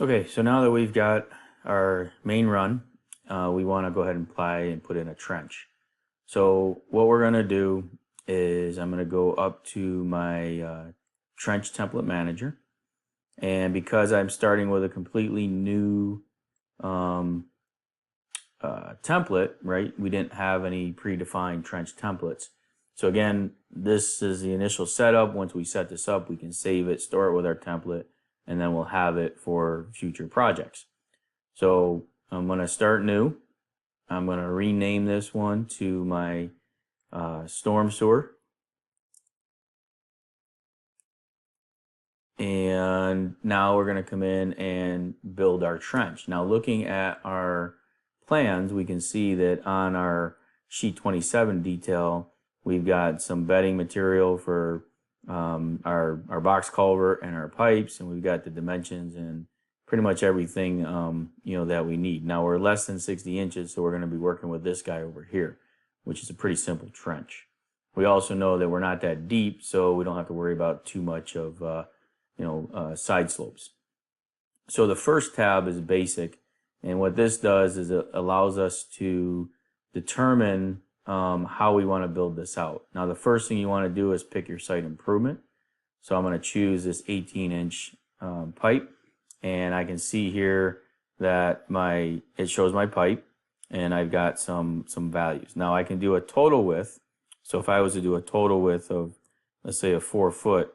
Okay, so now that we've got our main run, we want to go ahead and apply and put in a trench. So what we're going to do is I'm going to go up to my trench template manager. And because I'm starting with a completely new template, right? We didn't have any predefined trench templates. So again, this is the initial setup. Once we set this up, we can save it, store it with our template, and then we'll have it for future projects. So I'm going to start new. I'm going to rename this one to my storm sewer. And now we're going to come in and build our trench. Now looking at our plans, we can see that on our sheet 27 detail, we've got some bedding material for our box culvert and our pipes, and we've got the dimensions and pretty much everything that we need. Now we're less than 60 inches, so we're going to be working with this guy over here, which is a pretty simple trench. We also know that we're not that deep, so we don't have to worry about too much of side slopes. So the first tab is basic, and what this does is it allows us to determine how we want to build this out. Now the first thing you want to do is pick your site improvement. So I'm going to choose this 18-inch pipe, and I can see here that it shows my pipe, and I've got some values. Now I can do a total width. So if I was to do a total width of, let's say, a 4-foot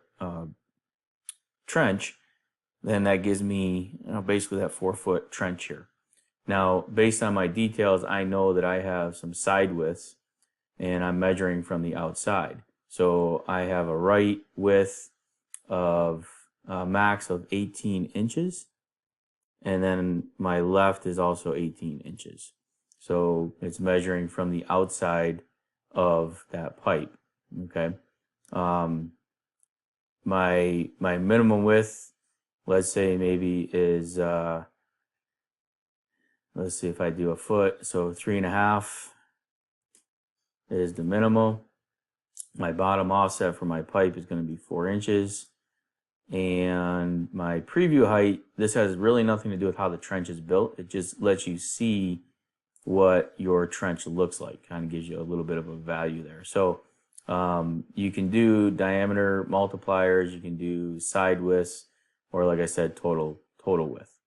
trench, then that gives me basically that 4-foot trench here. Now, based on my details, I know that I have some side widths, and I'm measuring from the outside. So I have a right width of a max of 18 inches, and then my left is also 18 inches. So it's measuring from the outside of that pipe. Okay. My minimum width, let's say maybe is let's see if I do a foot, so 3.5 is the minimum. My bottom offset for my pipe is going to be 4 inches. And my preview height, this has really nothing to do with how the trench is built. It just lets you see what your trench looks like. Kind of gives you a little bit of a value there. So you can do diameter multipliers, you can do side widths, or like I said, total width.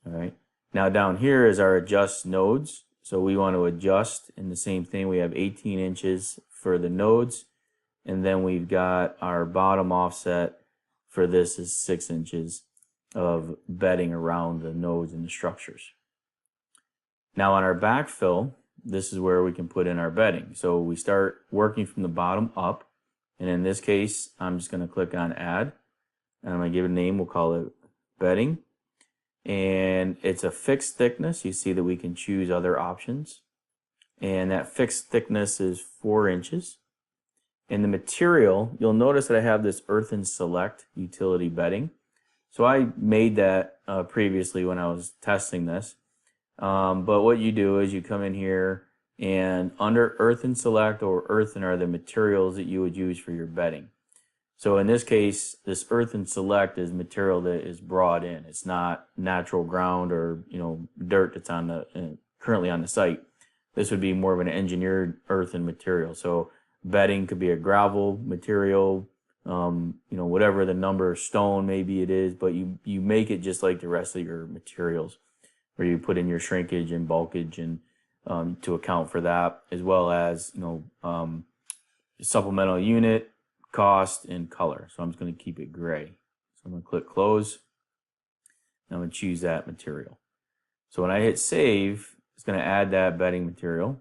All right. Now down here is our adjust nodes. So we want to adjust in the same thing. We have 18 inches for the nodes, and then we've got our bottom offset for this is 6 inches of bedding around the nodes and the structures. Now on our backfill, this is where we can put in our bedding. So we start working from the bottom up, and in this case, I'm just going to click on add, and I'm going to give it a name. We'll call it bedding. And it's a fixed thickness. You see that we can choose other options. And that fixed thickness is 4 inches. And the material, you'll notice that I have this earthen select utility bedding. So I made that previously when I was testing this. But what you do is you come in here, and under earthen select or earthen are the materials that you would use for your bedding. So in this case, this earthen select is material that is brought in. It's not natural ground or dirt that's on the currently on the site. This would be more of an engineered earthen material. So bedding could be a gravel material, whatever the number of stone maybe it is, but you make it just like the rest of your materials, where you put in your shrinkage and bulkage and to account for that, as well as supplemental unit, cost, and color. So I'm just going to keep it gray. So I'm going to click close. I'm going to choose that material. So when I hit save, it's going to add that bedding material.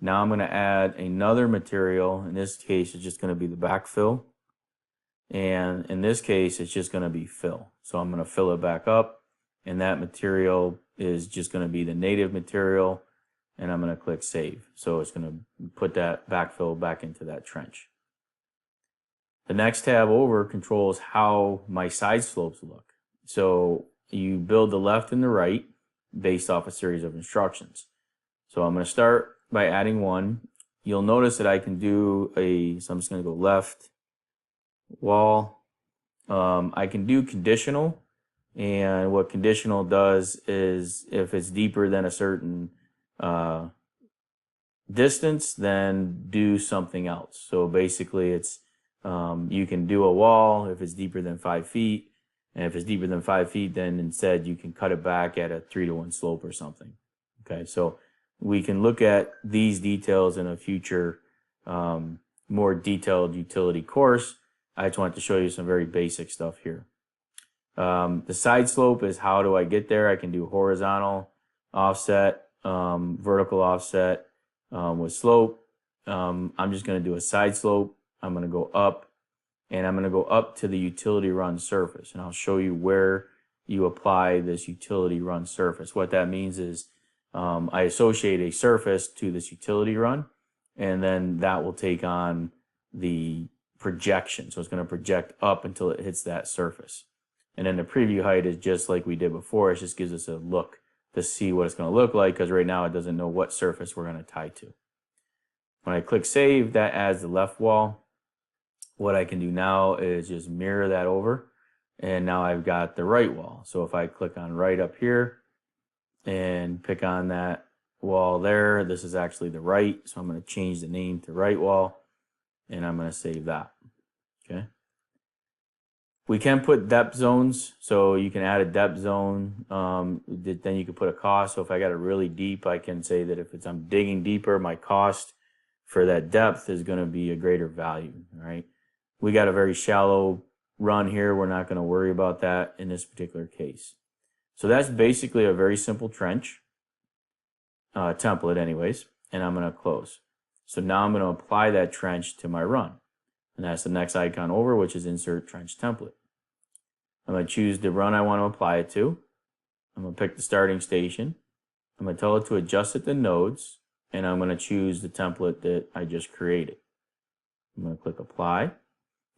Now I'm going to add another material. In this case, it's just going to be the backfill. And in this case, it's just going to be fill. So I'm going to fill it back up, and that material is just going to be the native material, and I'm going to click save. So it's going to put that backfill back into that trench. The next tab over controls how my side slopes look. So you build the left and the right based off a series of instructions. So I'm going to start by adding one. You'll notice that I can do so I'm just going to go left wall. I can do conditional, And what conditional does is if it's deeper than a certain distance, then do something else. So basically it's you can do a wall if it's deeper than 5 feet. And if it's deeper than 5 feet, then instead you can cut it back at a 3-to-1 slope or something. Okay, so we can look at these details in a future more detailed utility course. I just wanted to show you some very basic stuff here. The side slope is how do I get there? I can do horizontal offset, vertical offset with slope. I'm just going to do a side slope. I'm going to go up, and I'm going to go up to the utility run surface, and I'll show you where you apply this utility run surface. What that means is I associate a surface to this utility run, and then that will take on the projection. So it's going to project up until it hits that surface. And then the preview height is just like we did before. It just gives us a look to see what it's going to look like, because right now it doesn't know what surface we're going to tie to. When I click save, that adds the left wall. What I can do now is just mirror that over, and now I've got the right wall. So if I click on right up here and pick on that wall there, this is actually the right. So I'm going to change the name to right wall, and I'm going to save that. Okay. We can put depth zones, so you can add a depth zone. Then you can put a cost. So if I got it really deep, I can say that if I'm digging deeper, my cost for that depth is going to be a greater value. All right. We got a very shallow run here. We're not going to worry about that in this particular case. So that's basically a very simple trench template, anyways. And I'm going to close. So now I'm going to apply that trench to my run, and that's the next icon over, which is insert trench template. I'm going to choose the run I want to apply it to. I'm going to pick the starting station. I'm going to tell it to adjust at the nodes, and I'm going to choose the template that I just created. I'm going to click apply,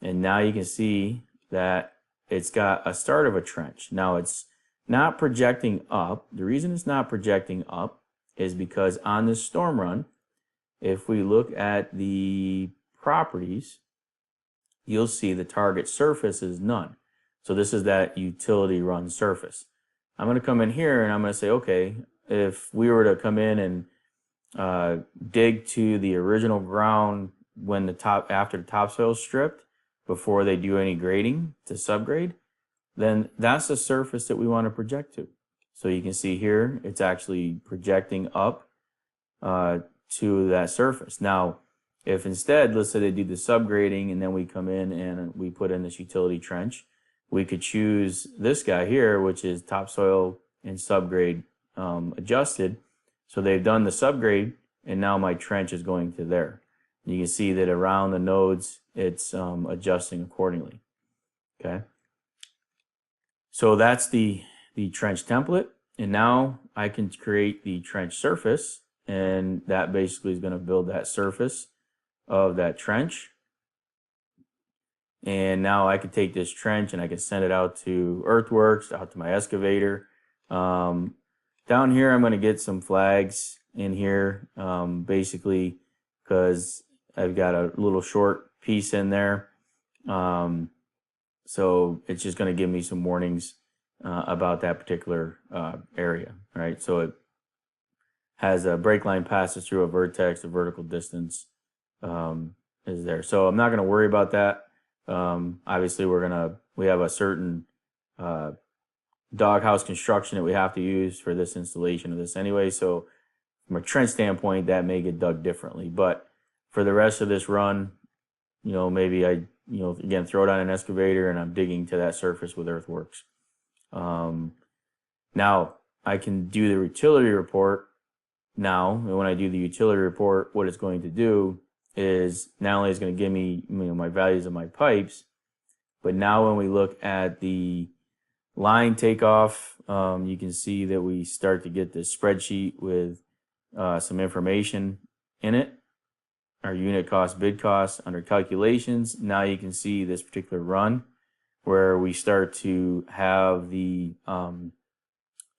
and now you can see that it's got a start of a trench. Now it's not projecting up. The reason it's not projecting up is because on this storm run, if we look at the properties, you'll see the target surface is none. So this is that utility run surface. I'm going to come in here and I'm going to say, okay, if we were to come in and dig to the original ground when after the topsoil is stripped, before they do any grading to subgrade, then that's the surface that we want to project to. So you can see here, it's actually projecting up to that surface. Now, if instead, let's say they do the subgrading and then we come in and we put in this utility trench, we could choose this guy here, which is topsoil and subgrade adjusted. So they've done the subgrade, and now my trench is going to there. You can see that around the nodes, it's adjusting accordingly. Okay. So that's the trench template. And now I can create the trench surface, and that basically is going to build that surface of that trench. And now I can take this trench and I can send it out to earthworks, out to my excavator. Down here, I'm going to get some flags in here, basically because I've got a little short piece in there. So it's just going to give me some warnings about that particular area, right? So it has a break line passes through a vertex, the vertical distance is there. So I'm not going to worry about that. Obviously we have a certain doghouse construction that we have to use for this installation of this anyway. So from a trench standpoint, that may get dug differently, but for the rest of this run, maybe I, again, throw it on an excavator and I'm digging to that surface with earthworks. Now I can do the utility report now. And when I do the utility report, what it's going to do is not only is going to give me my values of my pipes, but now when we look at the line takeoff, you can see that we start to get this spreadsheet with some information in it. Our unit cost, bid cost under calculations. Now you can see this particular run where we start to have the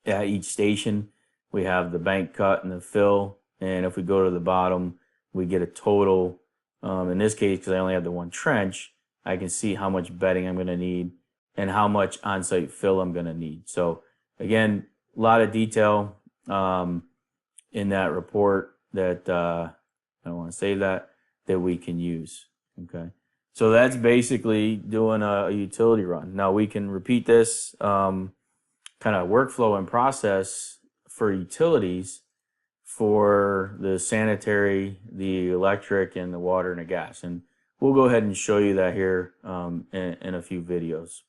at each station we have the bank cut and the fill, and if we go to the bottom we get a total. In this case, because I only have the one trench, I can see how much bedding I'm going to need and how much on-site fill I'm going to need. So again, a lot of detail in that report that I want to save that we can use. Okay, so that's basically doing a utility run. Now we can repeat this kind of workflow and process for utilities for the sanitary, the electric, and the water and the gas. And we'll go ahead and show you that here in a few videos.